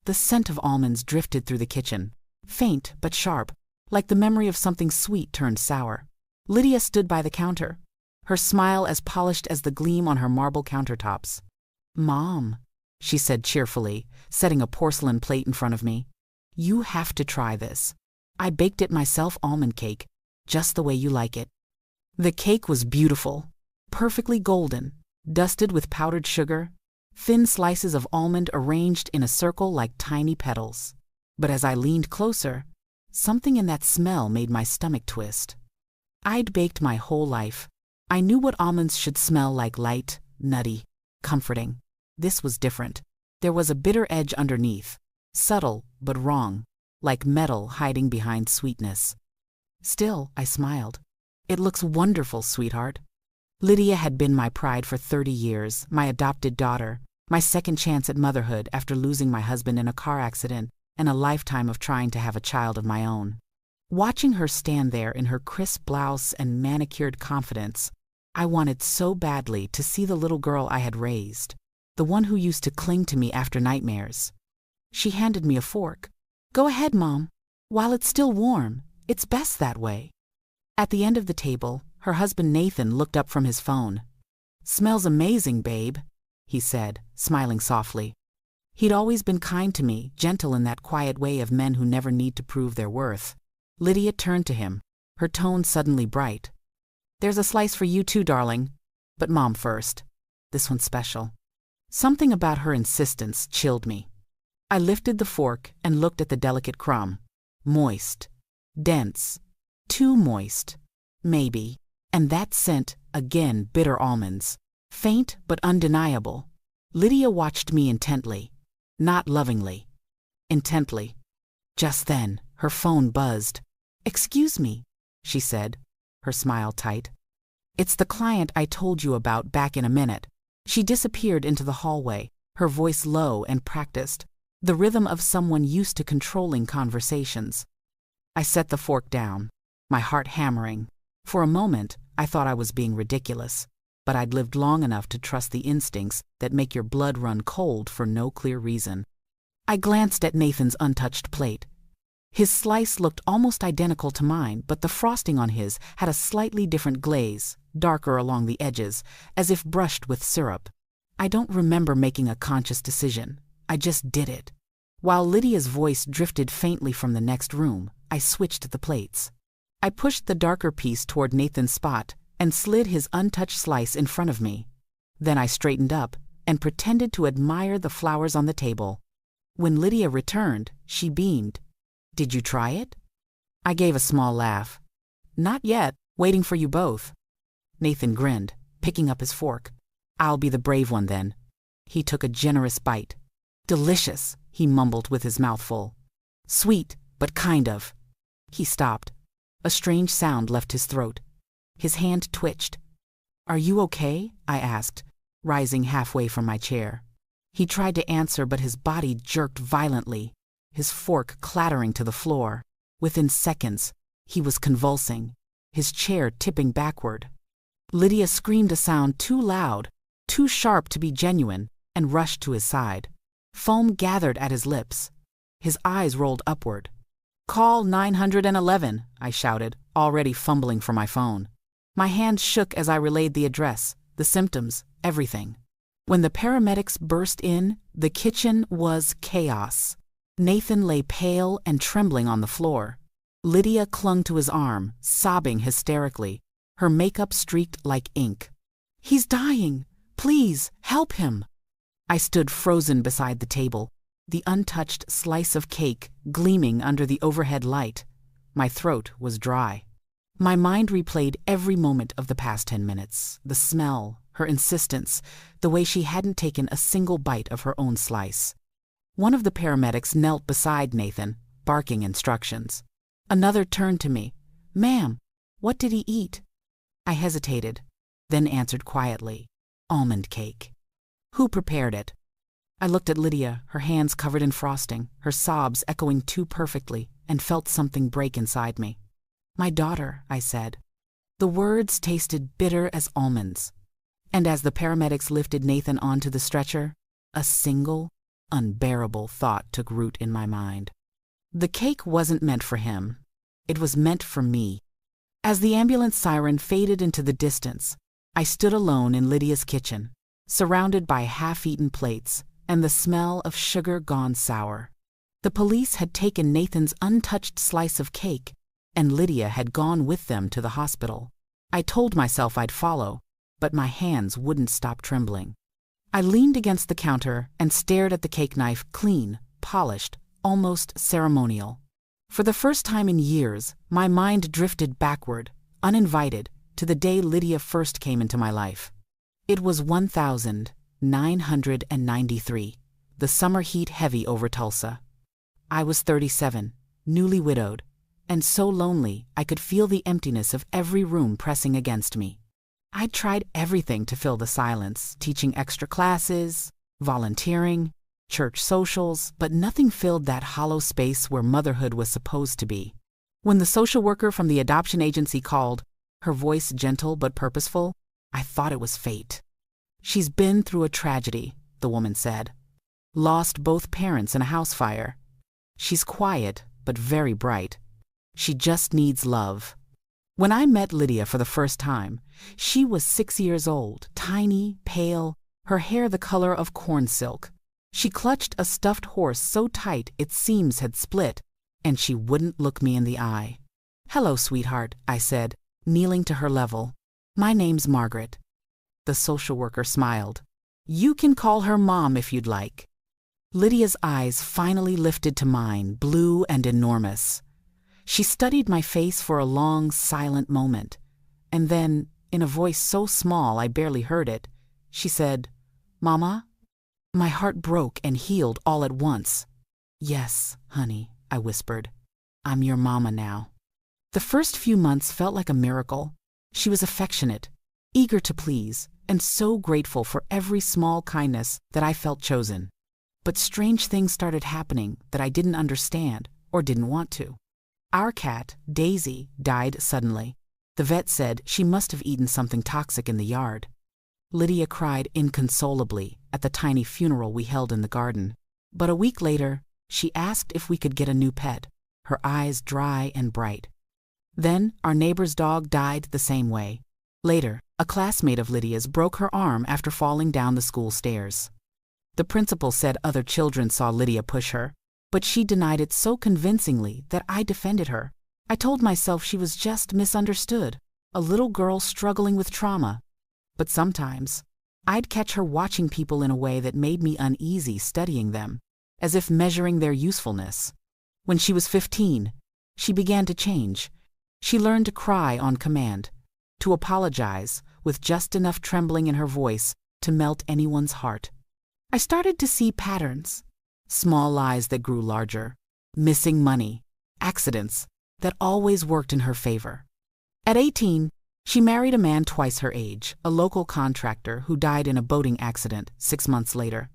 The scent of almonds drifted through the kitchen, faint but sharp, like the memory of something sweet turned sour. Lydia stood by the counter, her smile as polished as the gleam on her marble countertops. "Mom," she said cheerfully, setting a porcelain plate in front of me. "You have to try this. I baked it myself, almond cake, just the way you like it." The cake was beautiful, perfectly golden, dusted with powdered sugar, thin slices of almond arranged in a circle like tiny petals. But as I leaned closer, something in that smell made my stomach twist. I'd baked my whole life. I knew what almonds should smell like: light, nutty, comforting. This was different. There was a bitter edge underneath, subtle but wrong, like metal hiding behind sweetness. Still, I smiled. "It looks wonderful, sweetheart." Lydia had been my pride for 30 years, my adopted daughter, my second chance at motherhood after losing my husband in a car accident and a lifetime of trying to have a child of my own. Watching her stand there in her crisp blouse and manicured confidence, I wanted so badly to see the little girl I had raised, the one who used to cling to me after nightmares. She handed me a fork. "Go ahead, Mom. While it's still warm, it's best that way." At the end of the table, her husband Nathan looked up from his phone. "Smells amazing, babe," he said, smiling softly. He'd always been kind to me, gentle in that quiet way of men who never need to prove their worth. Lydia turned to him, her tone suddenly bright. "There's a slice for you too, darling. But Mom first. This one's special." Something about her insistence chilled me. I lifted the fork and looked at the delicate crumb. Moist. Dense. Too moist. Maybe. And that scent, again bitter almonds. Faint but undeniable. Lydia watched me intently. Not lovingly. Intently. Just then, her phone buzzed. "Excuse me," she said, her smile tight. "It's the client I told you about back in a minute." She disappeared into the hallway, her voice low and practiced, the rhythm of someone used to controlling conversations. I set the fork down, my heart hammering. For a moment, I thought I was being ridiculous, but I'd lived long enough to trust the instincts that make your blood run cold for no clear reason. I glanced at Nathan's untouched plate. His slice looked almost identical to mine, but the frosting on his had a slightly different glaze, darker along the edges, as if brushed with syrup. I don't remember making a conscious decision. I just did it. While Lydia's voice drifted faintly from the next room, I switched the plates. I pushed the darker piece toward Nathan's spot and slid his untouched slice in front of me. Then I straightened up and pretended to admire the flowers on the table. When Lydia returned, she beamed. "Did you try it?" I gave a small laugh. "Not yet, waiting for you both." Nathan grinned, picking up his fork. "I'll be the brave one then." He took a generous bite. "Delicious," he mumbled with his mouth full. "Sweet, but kind of." He stopped. A strange sound left his throat. His hand twitched. "Are you okay?" I asked, rising halfway from my chair. He tried to answer, but his body jerked violently, his fork clattering to the floor. Within seconds, he was convulsing, his chair tipping backward. Lydia screamed a sound too loud, too sharp to be genuine, and rushed to his side. Foam gathered at his lips. His eyes rolled upward. "Call 911, I shouted, already fumbling for my phone. My hand shook as I relayed the address, the symptoms, everything. When the paramedics burst in, the kitchen was chaos. Nathan lay pale and trembling on the floor. Lydia clung to his arm, sobbing hysterically, her makeup streaked like ink. "He's dying! Please, help him!" I stood frozen beside the table, the untouched slice of cake gleaming under the overhead light. My throat was dry. My mind replayed every moment of the past 10 minutes, the smell, her insistence, the way she hadn't taken a single bite of her own slice. One of the paramedics knelt beside Nathan, barking instructions. Another turned to me. "Ma'am, what did he eat?" I hesitated, then answered quietly, "Almond cake." "Who prepared it?" I looked at Lydia, her hands covered in frosting, her sobs echoing too perfectly, and felt something break inside me. "My daughter," I said. The words tasted bitter as almonds. And as the paramedics lifted Nathan onto the stretcher, a single, unbearable thought took root in my mind. The cake wasn't meant for him. It was meant for me. As the ambulance siren faded into the distance, I stood alone in Lydia's kitchen, surrounded by half-eaten plates and the smell of sugar gone sour. The police had taken Nathan's untouched slice of cake, and Lydia had gone with them to the hospital. I told myself I'd follow, but my hands wouldn't stop trembling. I leaned against the counter and stared at the cake knife, clean, polished, almost ceremonial. For the first time in years, my mind drifted backward, uninvited, to the day Lydia first came into my life. It was 1993, the summer heat heavy over Tulsa. I was 37, newly widowed, and so lonely I could feel the emptiness of every room pressing against me. I'd tried everything to fill the silence, teaching extra classes, volunteering, church socials, but nothing filled that hollow space where motherhood was supposed to be. When the social worker from the adoption agency called, her voice gentle but purposeful, I thought it was fate. "She's been through a tragedy," the woman said. "Lost both parents in a house fire. She's quiet, but very bright. She just needs love." When I met Lydia for the first time, she was 6 years old, tiny, pale, her hair the color of corn silk. She clutched a stuffed horse so tight its seams had split, and she wouldn't look me in the eye. "Hello, sweetheart," I said, kneeling to her level. "My name's Margaret." The social worker smiled. "You can call her Mom if you'd like." Lydia's eyes finally lifted to mine, blue and enormous. She studied my face for a long, silent moment, and then, in a voice so small I barely heard it, she said, "Mama?" My heart broke and healed all at once. "Yes, honey," I whispered. "I'm your mama now." The first few months felt like a miracle. She was affectionate, eager to please, and so grateful for every small kindness that I felt chosen. But strange things started happening that I didn't understand or didn't want to. Our cat, Daisy, died suddenly. The vet said she must have eaten something toxic in the yard. Lydia cried inconsolably at the tiny funeral we held in the garden. But a week later, she asked if we could get a new pet, her eyes dry and bright. Then our neighbor's dog died the same way. Later, a classmate of Lydia's broke her arm after falling down the school stairs. The principal said other children saw Lydia push her, but she denied it so convincingly that I defended her. I told myself she was just misunderstood, a little girl struggling with trauma. But sometimes, I'd catch her watching people in a way that made me uneasy studying them, as if measuring their usefulness. When she was 15, she began to change. She learned to cry on command, to apologize with just enough trembling in her voice to melt anyone's heart. I started to see patterns, small lies that grew larger, missing money, accidents that always worked in her favor. At 18, she married a man twice her age, a local contractor who died in a boating accident 6 months later.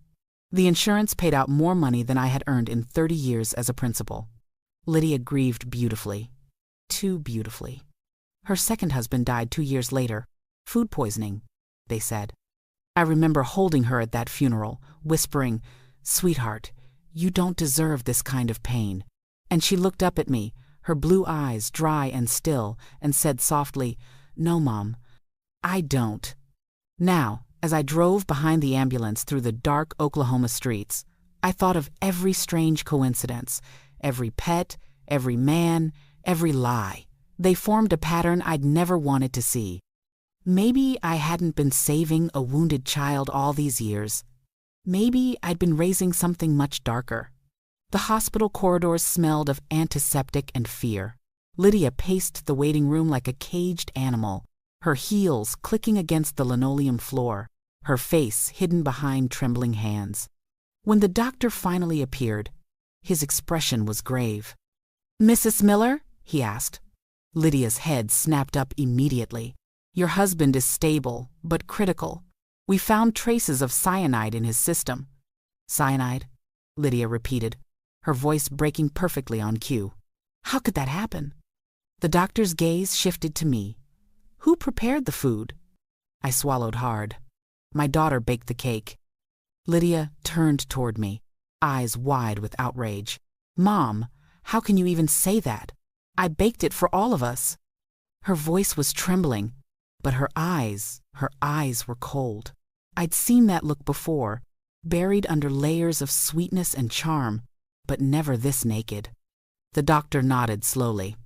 The insurance paid out more money than I had earned in 30 years as a principal. Lydia grieved beautifully, too beautifully. Her second husband died 2 years later, food poisoning, they said. I remember holding her at that funeral, whispering, "Sweetheart, you don't deserve this kind of pain." And she looked up at me, her blue eyes dry and still, and said softly, "No, Mom, I don't." Now, as I drove behind the ambulance through the dark Oklahoma streets, I thought of every strange coincidence, every pet, every man, every lie. They formed a pattern I'd never wanted to see. Maybe I hadn't been saving a wounded child all these years. Maybe I'd been raising something much darker. The hospital corridors smelled of antiseptic and fear. Lydia paced the waiting room like a caged animal, her heels clicking against the linoleum floor, her face hidden behind trembling hands. When the doctor finally appeared, his expression was grave. "Mrs. Miller?" he asked. Lydia's head snapped up immediately. "Your husband is stable, but critical. We found traces of cyanide in his system." "Cyanide?" Lydia repeated, her voice breaking perfectly on cue. "How could that happen?" The doctor's gaze shifted to me. "Who prepared the food?" I swallowed hard. "My daughter baked the cake." Lydia turned toward me. eyes wide with outrage. "Mom, how can you even say that? I baked it for all of us." Her voice was trembling, but her eyes were cold. I'd seen that look before, buried under layers of sweetness and charm, but never this naked. The doctor nodded slowly.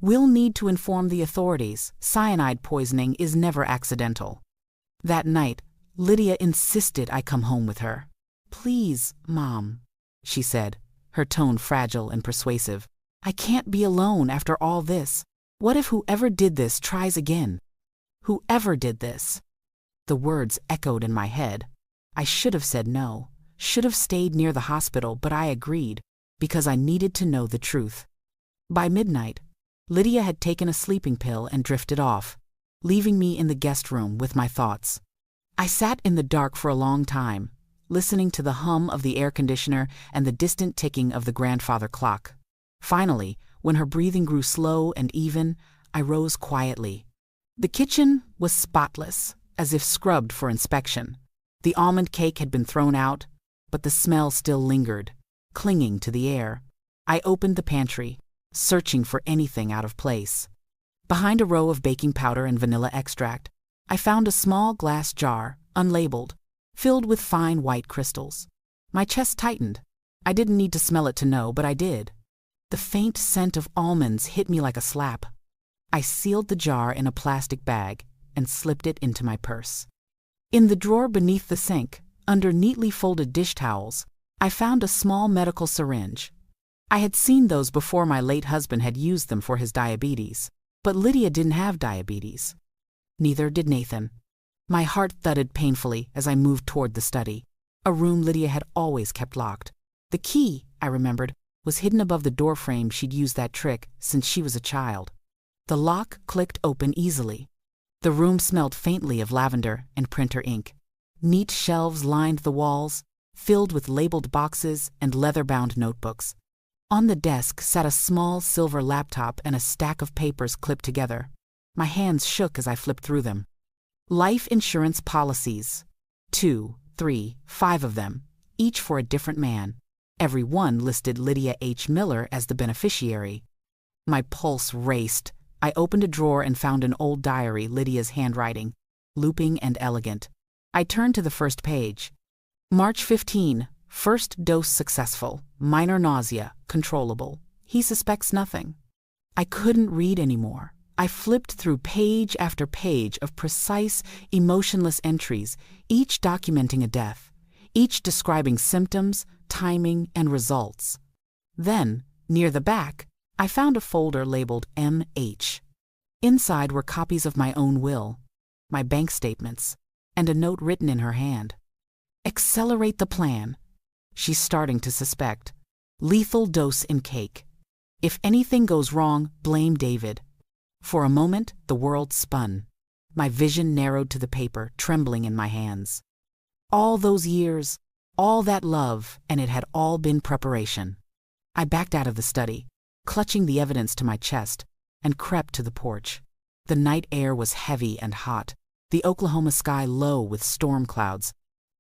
"We'll need to inform the authorities. Cyanide poisoning is never accidental." That night, Lydia insisted I come home with her. "Please, Mom," she said, her tone fragile and persuasive. "I can't be alone after all this. What if whoever did this tries again? Whoever did this?" The words echoed in my head. I should have said no, should have stayed near the hospital, but I agreed, because I needed to know the truth. By midnight, Lydia had taken a sleeping pill and drifted off, leaving me in the guest room with my thoughts. I sat in the dark for a long time, listening to the hum of the air conditioner and the distant ticking of the grandfather clock. Finally, when her breathing grew slow and even, I rose quietly. The kitchen was spotless, as if scrubbed for inspection. The almond cake had been thrown out, but the smell still lingered, clinging to the air. I opened the pantry, searching for anything out of place. Behind a row of baking powder and vanilla extract, I found a small glass jar, unlabeled, filled with fine white crystals. My chest tightened. I didn't need to smell it to know, but I did. The faint scent of almonds hit me like a slap. I sealed the jar in a plastic bag and slipped it into my purse. In the drawer beneath the sink, under neatly folded dish towels, I found a small medical syringe. I had seen those before my late husband had used them for his diabetes, but Lydia didn't have diabetes. Neither did Nathan. My heart thudded painfully as I moved toward the study, a room Lydia had always kept locked. The key, I remembered, was hidden above the doorframe. She'd used that trick since she was a child. The lock clicked open easily. The room smelled faintly of lavender and printer ink. Neat shelves lined the walls, filled with labeled boxes and leather-bound notebooks. On the desk sat a small silver laptop and a stack of papers clipped together. My hands shook as I flipped through them. Life insurance policies. 2, 3, 5 of them, each for a different man. Every one listed Lydia H. Miller as the beneficiary. My pulse raced. I opened a drawer and found an old diary, Lydia's handwriting, looping and elegant. I turned to the first page. March 15, first dose successful, minor nausea, controllable. He suspects nothing. I couldn't read anymore. I flipped through page after page of precise, emotionless entries, each documenting a death, each describing symptoms, timing, and results. Then, near the back, I found a folder labeled MH. Inside were copies of my own will, my bank statements, and a note written in her hand. Accelerate the plan. She's starting to suspect. Lethal dose in cake. If anything goes wrong, blame David. For a moment, the world spun. My vision narrowed to the paper, trembling in my hands. All those years, all that love, and it had all been preparation. I backed out of the study, clutching the evidence to my chest, and crept to the porch. The night air was heavy and hot, the Oklahoma sky low with storm clouds.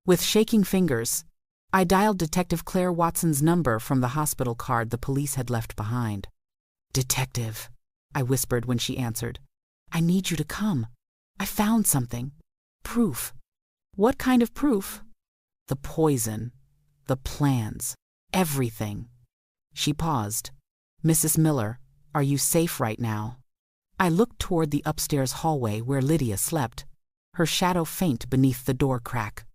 With shaking fingers, I dialed Detective Claire Watson's number from the hospital card the police had left behind. "Detective," I whispered when she answered. "I need you to come. I found something. Proof." "What kind of proof?" "The poison, the plans, everything." She paused. "Mrs. Miller, are you safe right now?" I looked toward the upstairs hallway where Lydia slept, her shadow faint beneath the door crack.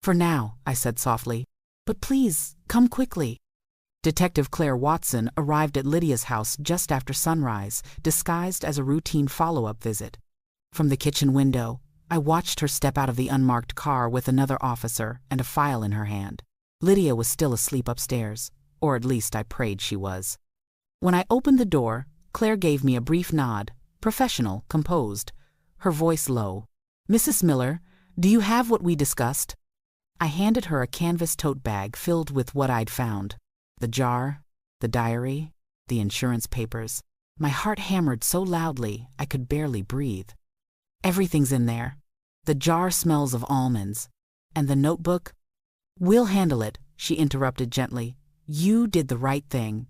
"For now," I said softly, "but please, come quickly." Detective Claire Watson arrived at Lydia's house just after sunrise, disguised as a routine follow-up visit. From the kitchen window, I watched her step out of the unmarked car with another officer and a file in her hand. Lydia was still asleep upstairs, or at least I prayed she was. When I opened the door, Claire gave me a brief nod, professional, composed, her voice low. "Mrs. Miller, do you have what we discussed?" I handed her a canvas tote bag filled with what I'd found. The jar, the diary, the insurance papers. My heart hammered so loudly I could barely breathe. "Everything's in there. The jar smells of almonds. And the notebook? We'll handle it," she interrupted gently. You did the right thing.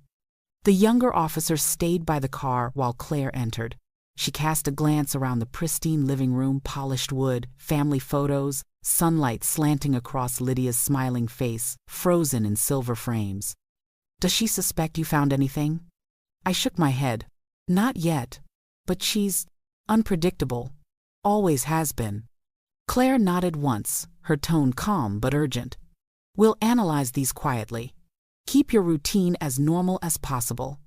The younger officer stayed by the car while Claire entered. She cast a glance around the pristine living room, polished wood, family photos, sunlight slanting across Lydia's smiling face, frozen in silver frames. Does she suspect you found anything? I shook my head. Not yet, but she's unpredictable. Always has been. Claire nodded once, her tone calm but urgent. We'll analyze these quietly. Keep your routine as normal as possible.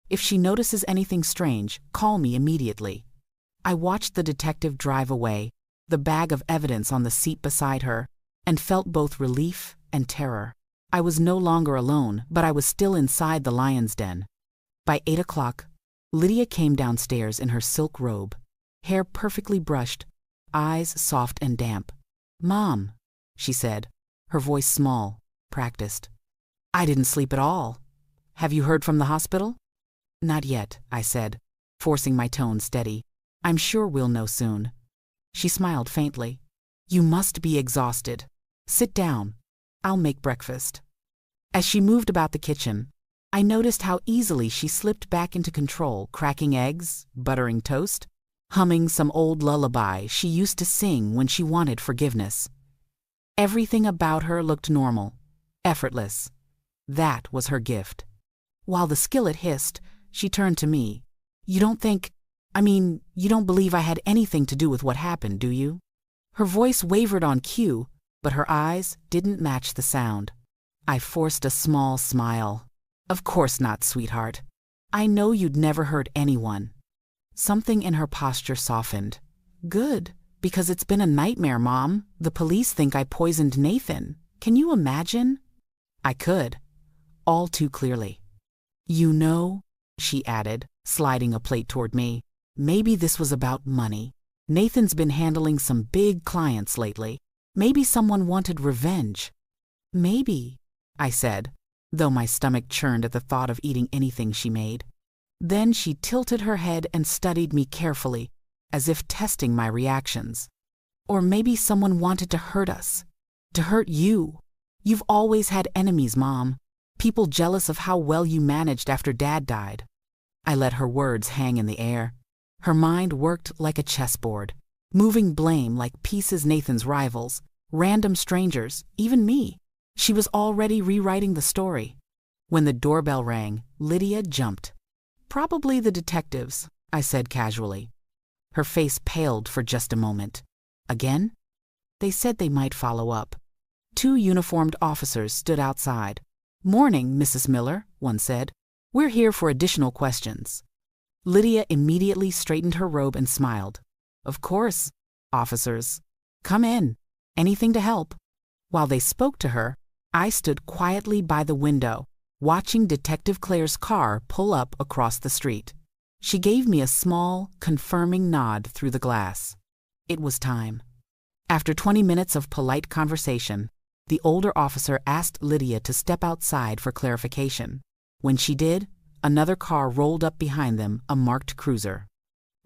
If she notices anything strange, call me immediately. I watched the detective drive away, the bag of evidence on the seat beside her, and felt both relief and terror. I was no longer alone, but I was still inside the lion's den. By 8 o'clock, Lydia came downstairs in her silk robe, hair perfectly brushed, eyes soft and damp. Mom, she said, her voice small, practiced. I didn't sleep at all. Have you heard from the hospital? Not yet, I said, forcing my tone steady. I'm sure we'll know soon. She smiled faintly. You must be exhausted. Sit down. I'll make breakfast. As she moved about the kitchen, I noticed how easily she slipped back into control, cracking eggs, buttering toast, humming some old lullaby she used to sing when she wanted forgiveness. Everything about her looked normal, effortless. That was her gift. While the skillet hissed, she turned to me. You don't believe I had anything to do with what happened, do you? Her voice wavered on cue, but her eyes didn't match the sound. I forced a small smile. Of course not, sweetheart. I know you'd never hurt anyone. Something in her posture softened. Good, because it's been a nightmare, Mom. The police think I poisoned Nathan. Can you imagine? I could. All too clearly. You know, she added, sliding a plate toward me, maybe this was about money. Nathan's been handling some big clients lately. Maybe someone wanted revenge. Maybe, I said, though my stomach churned at the thought of eating anything she made. Then she tilted her head and studied me carefully, as if testing my reactions. Or maybe someone wanted to hurt us. To hurt you. You've always had enemies, Mom. People jealous of how well you managed after Dad died. I let her words hang in the air. Her mind worked like a chessboard, moving blame like pieces Nathan's rivals, random strangers, even me. She was already rewriting the story. When the doorbell rang, Lydia jumped. Probably the detectives, I said casually. Her face paled for just a moment. Again? They said they might follow up. 2 uniformed officers stood outside. Morning, Mrs. Miller, one said. We're here for additional questions. Lydia immediately straightened her robe and smiled. Of course, officers. Come in. Anything to help. While they spoke to her, I stood quietly by the window, watching Detective Claire's car pull up across the street. She gave me a small, confirming nod through the glass. It was time. After 20 minutes of polite conversation, the older officer asked Lydia to step outside for clarification. When she did, another car rolled up behind them, a marked cruiser.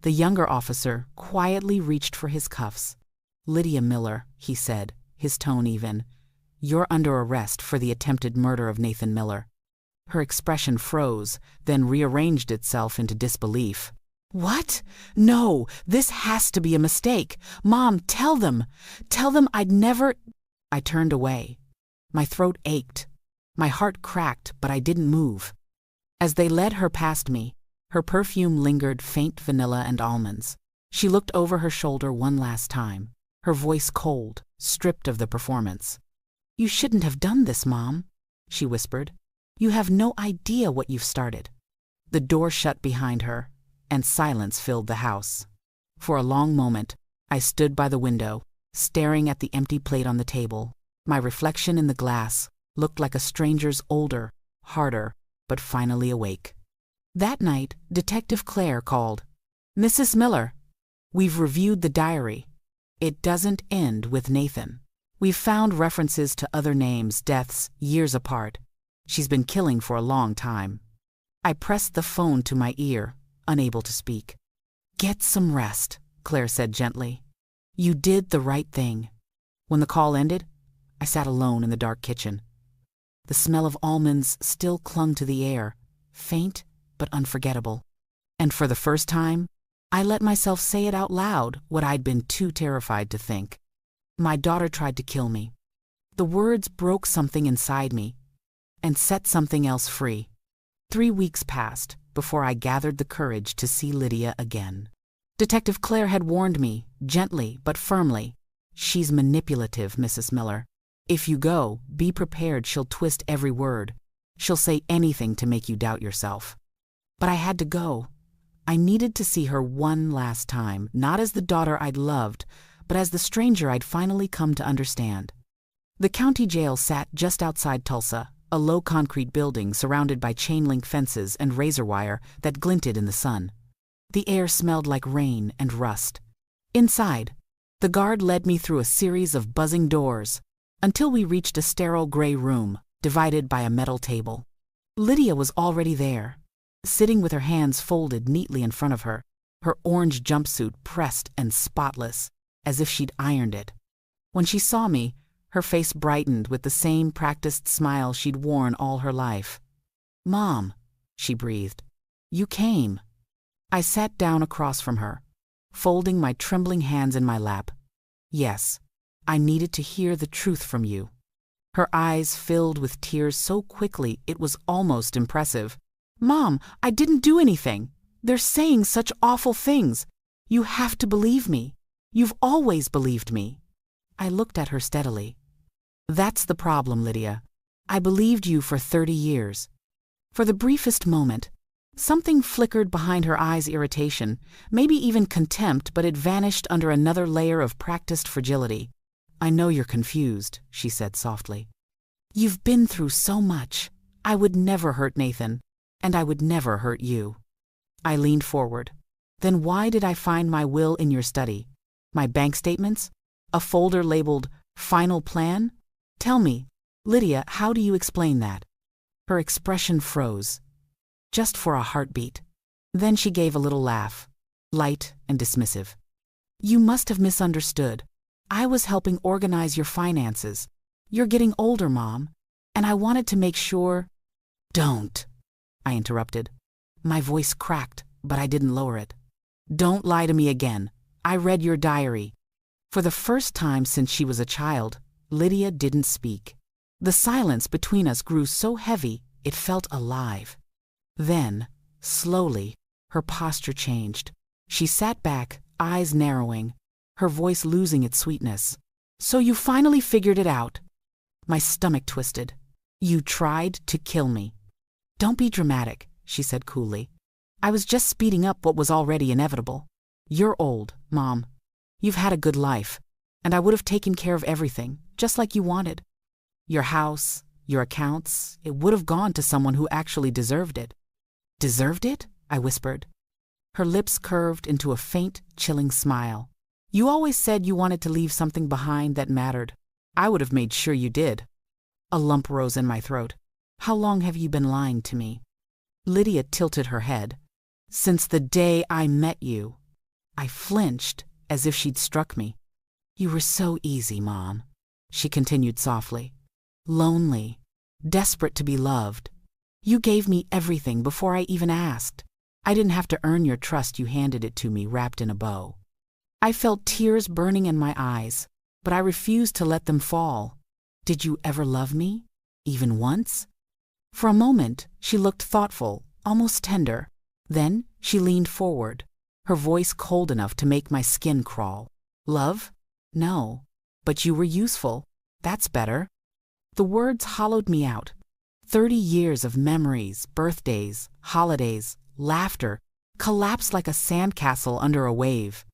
The younger officer quietly reached for his cuffs. Lydia Miller, he said, his tone even. You're under arrest for the attempted murder of Nathan Miller. Her expression froze, then rearranged itself into disbelief. What? No, this has to be a mistake. Mom, tell them. Tell them I'd never... I turned away. My throat ached. My heart cracked, but I didn't move. As they led her past me, her perfume lingered faint vanilla and almonds. She looked over her shoulder one last time, her voice cold, stripped of the performance. You shouldn't have done this, Mom, she whispered. You have no idea what you've started. The door shut behind her, and silence filled the house. For a long moment, I stood by the window, staring at the empty plate on the table. My reflection in the glass looked like a stranger's older, harder, but finally awake. That night, Detective Claire called. Mrs. Miller, we've reviewed the diary. It doesn't end with Nathan. We've found references to other names, deaths, years apart. She's been killing for a long time. I pressed the phone to my ear, unable to speak. Get some rest, Claire said gently. You did the right thing. When the call ended, I sat alone in the dark kitchen. The smell of almonds still clung to the air, faint but unforgettable. And for the first time, I let myself say it out loud what I'd been too terrified to think. My daughter tried to kill me. The words broke something inside me and set something else free. 3 weeks passed before I gathered the courage to see Lydia again. Detective Claire had warned me, gently but firmly. "She's manipulative, Mrs. Miller. If you go, be prepared she'll twist every word. She'll say anything to make you doubt yourself." But I had to go. I needed to see her one last time, not as the daughter I'd loved, but as the stranger I'd finally come to understand. The county jail sat just outside Tulsa, a low concrete building surrounded by chain-link fences and razor wire that glinted in the sun. The air smelled like rain and rust. Inside, the guard led me through a series of buzzing doors until we reached a sterile gray room divided by a metal table. Lydia was already there, sitting with her hands folded neatly in front of her, her orange jumpsuit pressed and spotless, as if she'd ironed it. When she saw me, her face brightened with the same practiced smile she'd worn all her life. "Mom," she breathed, "you came." I sat down across from her, folding my trembling hands in my lap. "Yes, I needed to hear the truth from you." Her eyes filled with tears so quickly it was almost impressive. "Mom, I didn't do anything. They're saying such awful things. You have to believe me. You've always believed me." I looked at her steadily. "That's the problem, Lydia. I believed you for 30 years. For the briefest moment, something flickered behind her eyes' irritation, maybe even contempt, but it vanished under another layer of practiced fragility. "I know you're confused," she said softly. "You've been through so much. I would never hurt Nathan, and I would never hurt you." I leaned forward. "Then why did I find my will in your study? My bank statements? A folder labeled Final Plan? Tell me, Lydia, how do you explain that?" Her expression froze, just for a heartbeat. Then she gave a little laugh, light and dismissive. "You must have misunderstood. I was helping organize your finances. You're getting older, Mom, and I wanted to make sure—" "Don't," I interrupted. My voice cracked, but I didn't lower it. "Don't lie to me again. I read your diary." For the first time since she was a child, Lydia didn't speak. The silence between us grew so heavy it felt alive. Then, slowly, her posture changed. She sat back, eyes narrowing, her voice losing its sweetness. "So you finally figured it out." My stomach twisted. "You tried to kill me." "Don't be dramatic," she said coolly. "I was just speeding up what was already inevitable. You're old, Mom. You've had a good life, and I would have taken care of everything, just like you wanted. Your house, your accounts, it would have gone to someone who actually deserved it." "Deserved it?" I whispered. Her lips curved into a faint, chilling smile. "You always said you wanted to leave something behind that mattered. I would have made sure you did." A lump rose in my throat. "How long have you been lying to me?" Lydia tilted her head. "Since the day I met you." I flinched, as if she'd struck me. "You were so easy, Mom," she continued softly. "Lonely, desperate to be loved. You gave me everything before I even asked. I didn't have to earn your trust, you handed it to me wrapped in a bow." I felt tears burning in my eyes, but I refused to let them fall. "Did you ever love me? Even once?" For a moment, she looked thoughtful, almost tender. Then she leaned forward, her voice cold enough to make my skin crawl. "Love? No. But you were useful. That's better." The words hollowed me out. 30 years of memories, birthdays, holidays, laughter, collapsed like a sandcastle under a wave.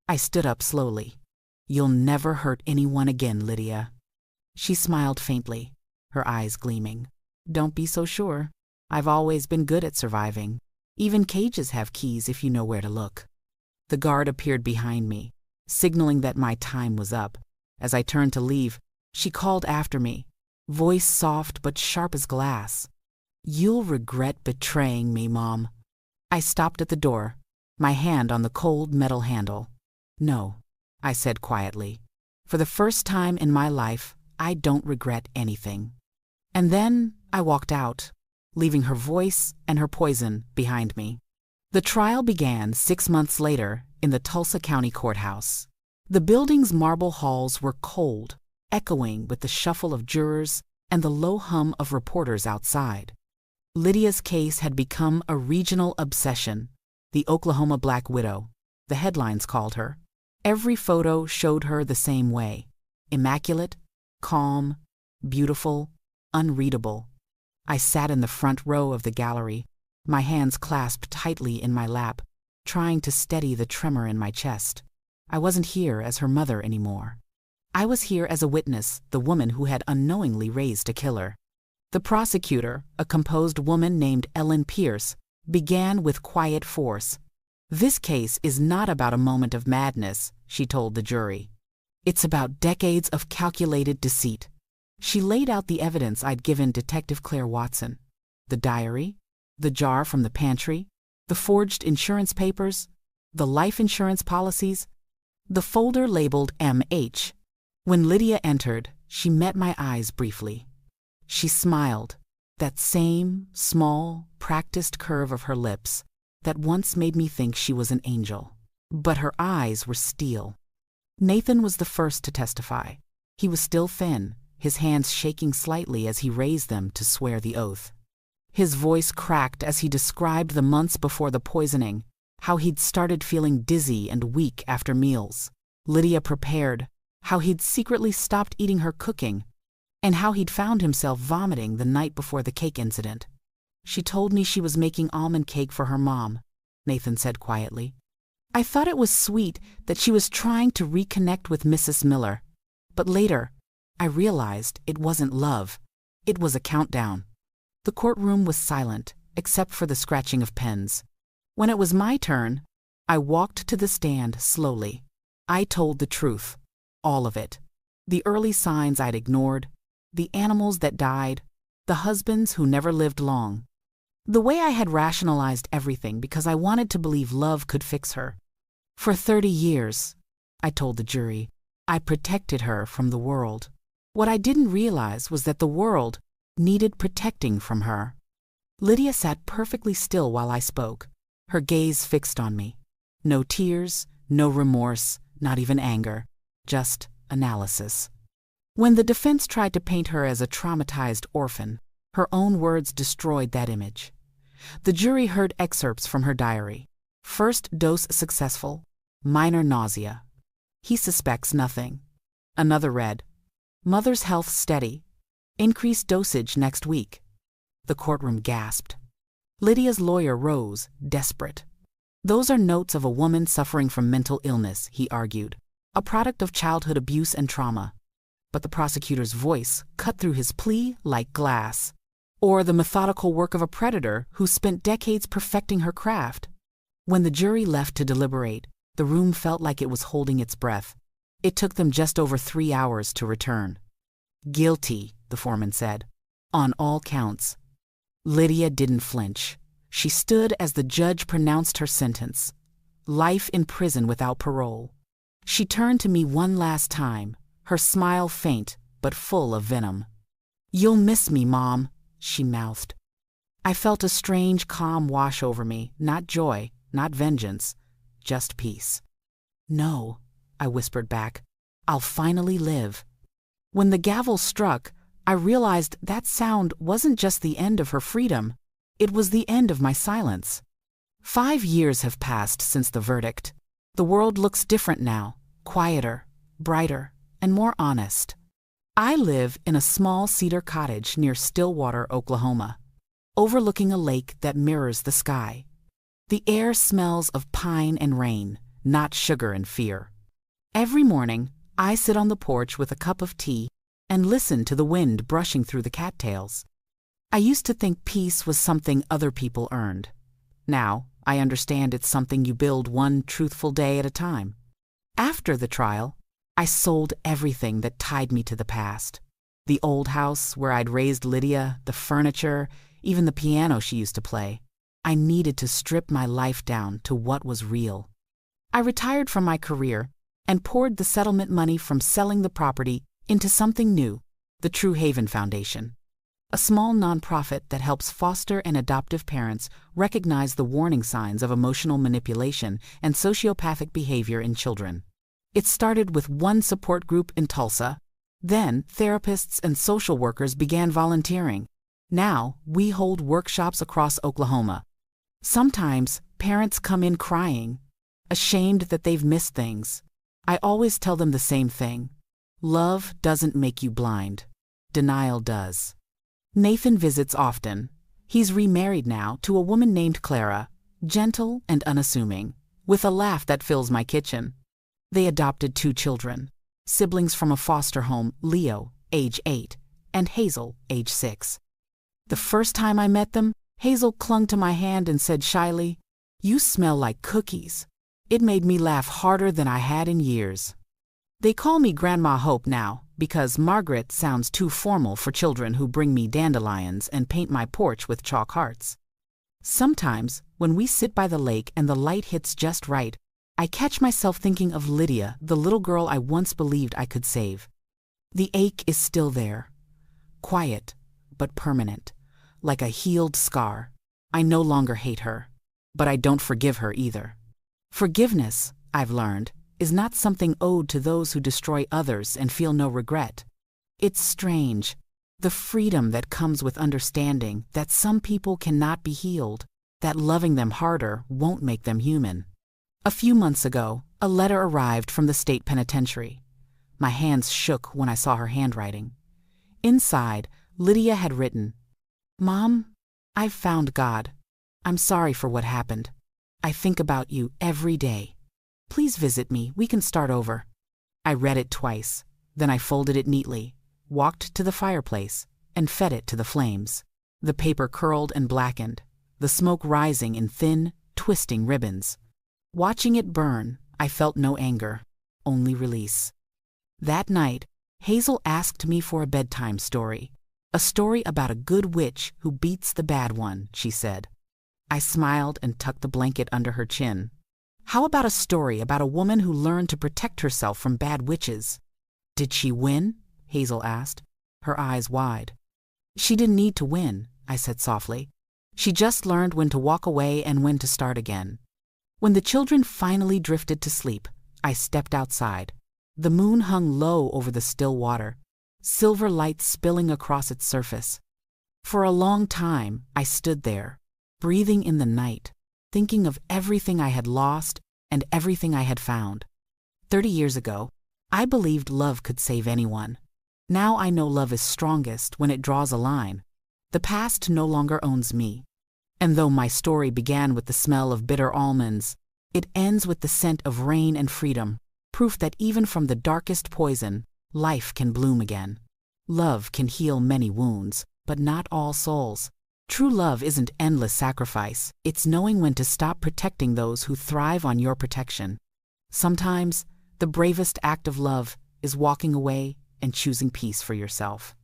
I stood up slowly. "You'll never hurt anyone again, Lydia." She smiled faintly, her eyes gleaming. "Don't be so sure. I've always been good at surviving. Even cages have keys if you know where to look." The guard appeared behind me, signaling that my time was up. As I turned to leave, she called after me, voice soft but sharp as glass. "You'll regret betraying me, Mom." I stopped at the door, my hand on the cold metal handle. "No," I said quietly. "For the first time in my life, I don't regret anything." And then I walked out, leaving her voice and her poison behind me. The trial began 6 months later in the Tulsa County Courthouse. The building's marble halls were cold, echoing with the shuffle of jurors and the low hum of reporters outside. Lydia's case had become a regional obsession, the Oklahoma Black Widow, the headlines called her. Every photo showed her the same way: immaculate, calm, beautiful, unreadable. I sat in the front row of the gallery, my hands clasped tightly in my lap, trying to steady the tremor in my chest. I wasn't here as her mother anymore. I was here as a witness, the woman who had unknowingly raised a killer. The prosecutor, a composed woman named Ellen Pierce, began with quiet force. "This case is not about a moment of madness," she told the jury. "It's about decades of calculated deceit." She laid out the evidence I'd given Detective Claire Watson: the diary, the jar from the pantry, the forged insurance papers, the life insurance policies, the folder labeled MH. When Lydia entered, she met my eyes briefly. She smiled, that same small, practiced curve of her lips that once made me think she was an angel. But her eyes were steel. Nathan was the first to testify. He was still thin, his hands shaking slightly as he raised them to swear the oath. His voice cracked as he described the months before the poisoning, how he'd started feeling dizzy and weak after meals. Lydia prepared, how he'd secretly stopped eating her cooking, and how he'd found himself vomiting the night before the cake incident. "She told me she was making almond cake for her mom," Nathan said quietly. "I thought it was sweet that she was trying to reconnect with Mrs. Miller, but later I realized it wasn't love. It was a countdown." The courtroom was silent, except for the scratching of pens. When it was my turn, I walked to the stand slowly. I told the truth, all of it. The early signs I'd ignored, the animals that died, the husbands who never lived long. The way I had rationalized everything because I wanted to believe love could fix her. "For 30 years, I told the jury, I protected her from the world. What I didn't realize was that the world needed protecting from her." Lydia sat perfectly still while I spoke, her gaze fixed on me. No tears, no remorse, not even anger, just analysis. When the defense tried to paint her as a traumatized orphan, her own words destroyed that image. The jury heard excerpts from her diary. First dose successful, minor nausea. He suspects nothing. Another read, "Mother's health steady. Increased dosage next week." The courtroom gasped. Lydia's lawyer rose, desperate. "Those are notes of a woman suffering from mental illness," he argued, "a product of childhood abuse and trauma." But the prosecutor's voice cut through his plea like glass. "Or the methodical work of a predator who spent decades perfecting her craft." When the jury left to deliberate, the room felt like it was holding its breath. It took them just over 3 hours to return. "Guilty," the foreman said, "on all counts." Lydia didn't flinch. She stood as the judge pronounced her sentence: life in prison without parole. She turned to me one last time, her smile faint but full of venom. "You'll miss me, Mom," she mouthed. I felt a strange calm wash over me, not joy, not vengeance, just peace. "No," I whispered back, "I'll finally live." When the gavel struck, I realized that sound wasn't just the end of her freedom, it was the end of my silence. 5 years have passed since the verdict. The world looks different now, quieter, brighter, and more honest. I live in a small cedar cottage near Stillwater, Oklahoma, overlooking a lake that mirrors the sky. The air smells of pine and rain, not sugar and fear. Every morning, I sit on the porch with a cup of tea and listen to the wind brushing through the cattails. I used to think peace was something other people earned. Now, I understand it's something you build one truthful day at a time. After the trial, I sold everything that tied me to the past. The old house where I'd raised Lydia, the furniture, even the piano she used to play. I needed to strip my life down to what was real. I retired from my career and poured the settlement money from selling the property into something new, the True Haven Foundation. a small nonprofit that helps foster and adoptive parents recognize the warning signs of emotional manipulation and sociopathic behavior in children. It started with one support group in Tulsa. Then, therapists and social workers began volunteering. Now, we hold workshops across Oklahoma. Sometimes, parents come in crying, ashamed that they've missed things. I always tell them the same thing. Love doesn't make you blind. Denial does. Nathan visits often. He's remarried now to a woman named Clara, gentle and unassuming, with a laugh that fills my kitchen. They adopted 2 children, siblings from a foster home, Leo, age 8, and Hazel, age 6. The first time I met them, Hazel clung to my hand and said shyly, "You smell like cookies." It made me laugh harder than I had in years. They call me Grandma Hope now, because Margaret sounds too formal for children who bring me dandelions and paint my porch with chalk hearts. Sometimes, when we sit by the lake and the light hits just right, I catch myself thinking of Lydia, the little girl I once believed I could save. The ache is still there, quiet, but permanent, like a healed scar. I no longer hate her, but I don't forgive her either. Forgiveness, I've learned, is not something owed to those who destroy others and feel no regret. It's strange, the freedom that comes with understanding that some people cannot be healed, that loving them harder won't make them human. A few months ago, a letter arrived from the state penitentiary. My hands shook when I saw her handwriting. Inside, Lydia had written, "Mom, I've found God. I'm sorry for what happened. I think about you every day. Please visit me, we can start over." I read it twice, then I folded it neatly, walked to the fireplace, and fed it to the flames. The paper curled and blackened, the smoke rising in thin, twisting ribbons. Watching it burn, I felt no anger, only release. That night, Hazel asked me for a bedtime story. A story about a good witch who beats the bad one, she said. I smiled and tucked the blanket under her chin. How about a story about a woman who learned to protect herself from bad witches? Did she win? Hazel asked, her eyes wide. She didn't need to win, I said softly. She just learned when to walk away and when to start again. When the children finally drifted to sleep, I stepped outside. The moon hung low over the still water, silver light spilling across its surface. For a long time, I stood there, breathing in the night, thinking of everything I had lost and everything I had found. 30 years ago, I believed love could save anyone. Now I know love is strongest when it draws a line. The past no longer owns me. And though my story began with the smell of bitter almonds, it ends with the scent of rain and freedom, proof that even from the darkest poison, life can bloom again. Love can heal many wounds, but not all souls. True love isn't endless sacrifice, it's knowing when to stop protecting those who thrive on your protection. Sometimes, the bravest act of love is walking away and choosing peace for yourself.